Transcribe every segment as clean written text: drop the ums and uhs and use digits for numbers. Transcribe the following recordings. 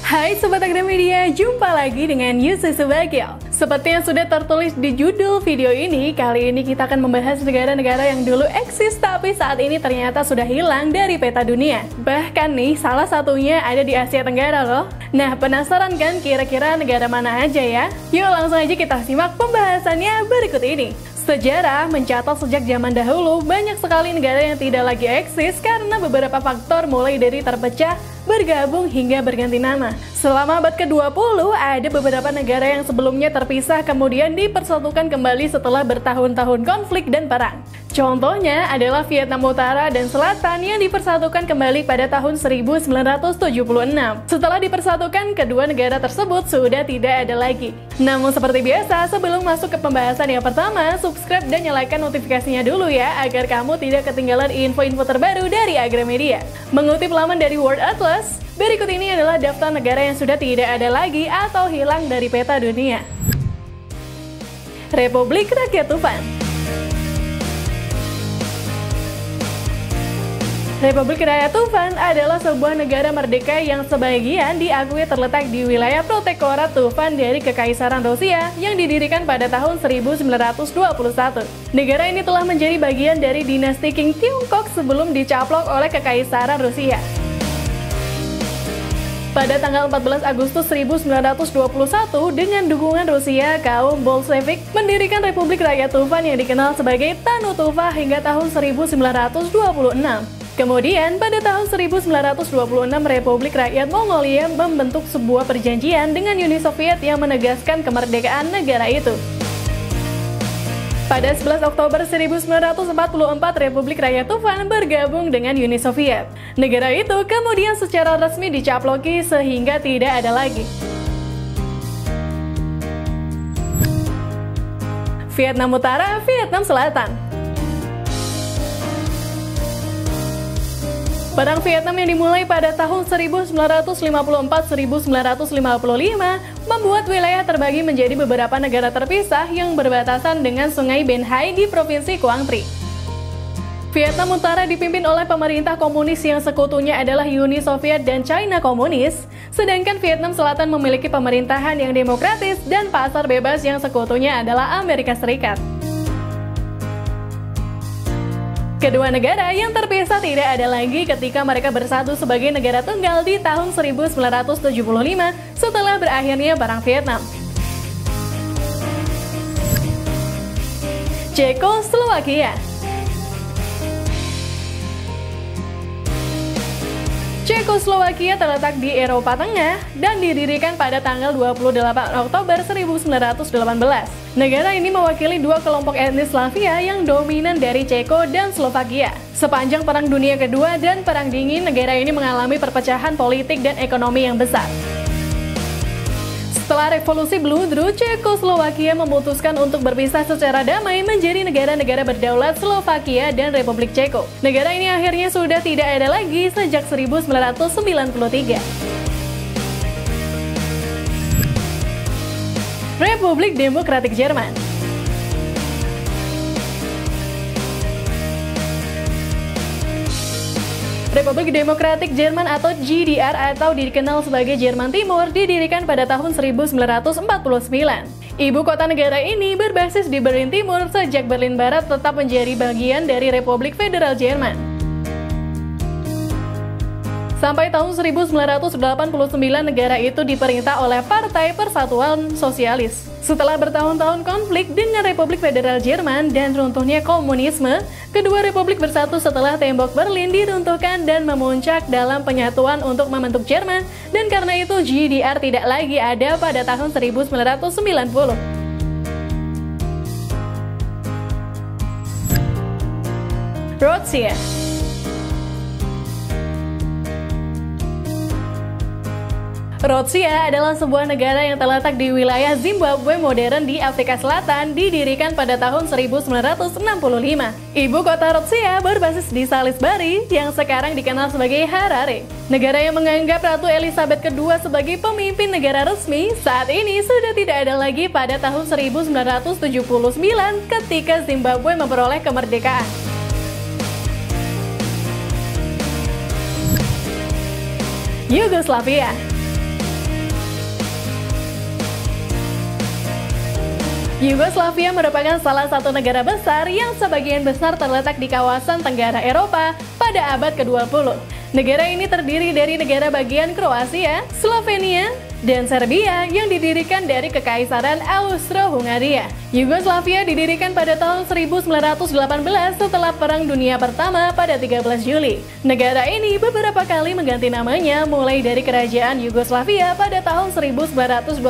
Hai Sobat Agramedia, jumpa lagi dengan Yusuf Subagio. Seperti yang sudah tertulis di judul video ini, kali ini kita akan membahas negara-negara yang dulu eksis tapi saat ini ternyata sudah hilang dari peta dunia. Bahkan nih, salah satunya ada di Asia Tenggara loh. Nah, penasaran kan kira-kira negara mana aja ya? Yuk langsung aja kita simak pembahasannya berikut ini. Sejarah mencatat sejak zaman dahulu banyak sekali negara yang tidak lagi eksis karena beberapa faktor mulai dari terpecah, bergabung hingga berganti nama. Selama abad ke-20 ada beberapa negara yang sebelumnya terpisah kemudian dipersatukan kembali setelah bertahun-tahun konflik dan perang. Contohnya adalah Vietnam Utara dan Selatan yang dipersatukan kembali pada tahun 1976. Setelah dipersatukan, kedua negara tersebut sudah tidak ada lagi. Namun seperti biasa, sebelum masuk ke pembahasan yang pertama, subscribe dan nyalakan notifikasinya dulu ya, agar kamu tidak ketinggalan info-info terbaru dari Agramedia. Mengutip laman dari World Atlas, berikut ini adalah daftar negara yang sudah tidak ada lagi atau hilang dari peta dunia. Republik Rakyat Tufan. Republik Rakyat Tufan adalah sebuah negara merdeka yang sebagian diakui terletak di wilayah protektorat Tufan dari Kekaisaran Rusia yang didirikan pada tahun 1921. Negara ini telah menjadi bagian dari dinasti Qing Tiongkok sebelum dicaplok oleh Kekaisaran Rusia. Pada tanggal 14 Agustus 1921, dengan dukungan Rusia, kaum Bolshevik mendirikan Republik Rakyat Tufan yang dikenal sebagai Tanu Tufa hingga tahun 1926. Kemudian, pada tahun 1926, Republik Rakyat Mongolia membentuk sebuah perjanjian dengan Uni Soviet yang menegaskan kemerdekaan negara itu. Pada 11 Oktober 1944, Republik Rakyat Tufan bergabung dengan Uni Soviet. Negara itu kemudian secara resmi dicaploki sehingga tidak ada lagi. Vietnam Utara, Vietnam Selatan. Perang Vietnam yang dimulai pada tahun 1954-1955 membuat wilayah terbagi menjadi beberapa negara terpisah yang berbatasan dengan Sungai Ben Hai di Provinsi Quang Tri. Vietnam Utara dipimpin oleh pemerintah komunis yang sekutunya adalah Uni Soviet dan China Komunis, sedangkan Vietnam Selatan memiliki pemerintahan yang demokratis dan pasar bebas yang sekutunya adalah Amerika Serikat. Kedua negara yang terpisah tidak ada lagi ketika mereka bersatu sebagai negara tunggal di tahun 1975 setelah berakhirnya Perang Vietnam. Cekoslowakia. Cekoslowakia terletak di Eropa Tengah dan didirikan pada tanggal 28 Oktober 1918. Negara ini mewakili dua kelompok etnis Slavia yang dominan dari Ceko dan Slovakia. Sepanjang Perang Dunia Kedua dan Perang Dingin, negara ini mengalami perpecahan politik dan ekonomi yang besar. Setelah Revolusi Bludru, Cekoslowakia memutuskan untuk berpisah secara damai menjadi negara-negara berdaulat Slovakia dan Republik Ceko. Negara ini akhirnya sudah tidak ada lagi sejak 1993. Republik Demokratik Jerman. Republik Demokratik Jerman atau GDR atau dikenal sebagai Jerman Timur didirikan pada tahun 1949. Ibu kota negara ini berbasis di Berlin Timur sejak Berlin Barat tetap menjadi bagian dari Republik Federal Jerman. Sampai tahun 1989 negara itu diperintah oleh Partai Persatuan Sosialis. Setelah bertahun-tahun konflik dengan Republik Federal Jerman dan runtuhnya komunisme, kedua republik bersatu setelah tembok Berlin diruntuhkan dan memuncak dalam penyatuan untuk membentuk Jerman, dan karena itu GDR tidak lagi ada pada tahun 1990. Rusia. Rusia adalah sebuah negara yang terletak di wilayah Zimbabwe modern di Afrika Selatan, didirikan pada tahun 1965. Ibu kota Rusia berbasis di Salisbury, yang sekarang dikenal sebagai Harare. Negara yang menganggap Ratu Elizabeth II sebagai pemimpin negara resmi, saat ini sudah tidak ada lagi pada tahun 1979 ketika Zimbabwe memperoleh kemerdekaan. Yugoslavia. Yugoslavia merupakan salah satu negara besar yang sebagian besar terletak di kawasan Tenggara Eropa pada abad ke-20. Negara ini terdiri dari negara bagian Kroasia, Slovenia, dan Serbia yang didirikan dari Kekaisaran Austro-Hungaria. Yugoslavia didirikan pada tahun 1918 setelah Perang Dunia Pertama pada 13 Juli. Negara ini beberapa kali mengganti namanya, mulai dari Kerajaan Yugoslavia pada tahun 1929,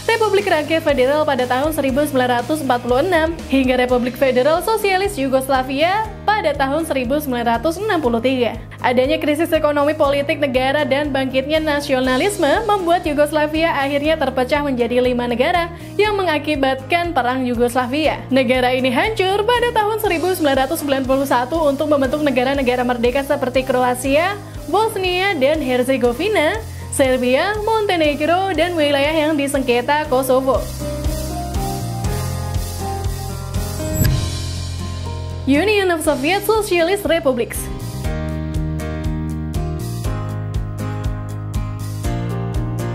Republik Rakyat Federal pada tahun 1946, hingga Republik Federal Sosialis Yugoslavia pada tahun 1963. Adanya krisis ekonomi politik negara dan bangkitnya nasionalisme membuat Yugoslavia akhirnya terpecah menjadi 5 negara yang mengakibatkan Perang Yugoslavia. Negara ini hancur pada tahun 1991 untuk membentuk negara-negara merdeka seperti Kroasia, Bosnia dan Herzegovina, Serbia, Montenegro, dan wilayah yang disengketa Kosovo. Union of Soviet Socialist Republics.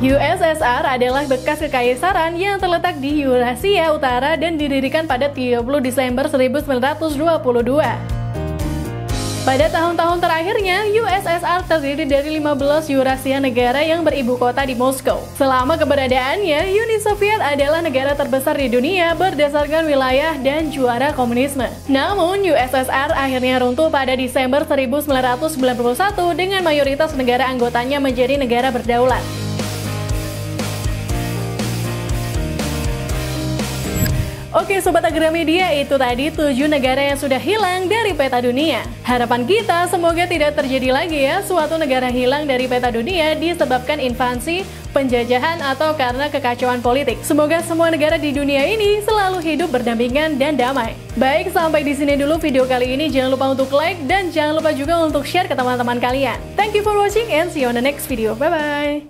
USSR adalah bekas kekaisaran yang terletak di Eurasia Utara dan didirikan pada 30 Desember 1922. Pada tahun-tahun terakhirnya, USSR terdiri dari 15 Eurasia negara yang beribu kota di Moskow. Selama keberadaannya, Uni Soviet adalah negara terbesar di dunia berdasarkan wilayah dan juara komunisme. Namun, USSR akhirnya runtuh pada Desember 1991 dengan mayoritas negara anggotanya menjadi negara berdaulat. Oke Sobat Agramedia, itu tadi 7 negara yang sudah hilang dari peta dunia. Harapan kita semoga tidak terjadi lagi ya suatu negara hilang dari peta dunia disebabkan invasi, penjajahan, atau karena kekacauan politik. Semoga semua negara di dunia ini selalu hidup berdampingan dan damai. Baik, sampai di sini dulu video kali ini. Jangan lupa untuk like dan jangan lupa juga untuk share ke teman-teman kalian. Thank you for watching and see you on the next video. Bye-bye.